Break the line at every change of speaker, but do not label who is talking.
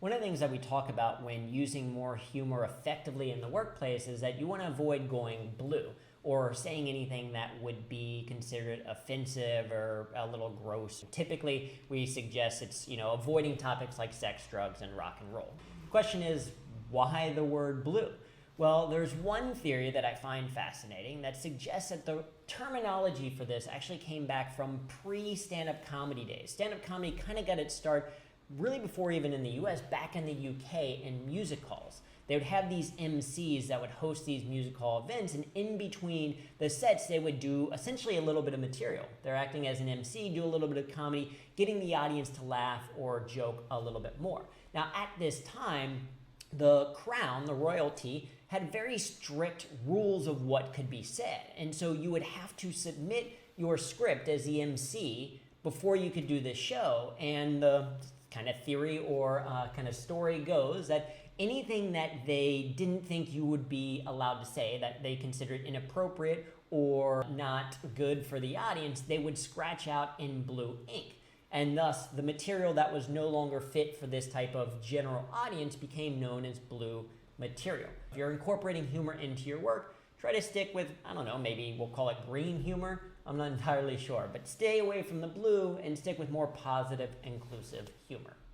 One of the things that we talk about when using more humor effectively in the workplace is that you want to avoid going blue or saying anything that would be considered offensive or a little gross. Typically, we suggest it's, avoiding topics like sex, drugs, and rock and roll. The question is, why the word blue? Well, there's one theory that I find fascinating that suggests that the terminology for this actually came back from pre-stand-up comedy days. Stand-up comedy kind of got its start really before even in the US, back in the UK in music halls. They would have these MCs that would host these music hall events, and in between the sets, they would do essentially a little bit of material. They're acting as an MC, do a little bit of comedy, getting the audience to laugh or joke a little bit more. Now, at this time, the crown, the royalty, had very strict rules of what could be said. And so you would have to submit your script as the MC before you could do this show. And the kind of theory or kind of story goes that anything that they didn't think you would be allowed to say, that they considered inappropriate or not good for the audience, they would scratch out in blue ink. And thus, the material that was no longer fit for this type of general audience became known as blue material. If you're incorporating humor into your work, try to stick with, I don't know, maybe we'll call it green humor. I'm not entirely sure, but stay away from the blue and stick with more positive, inclusive humor.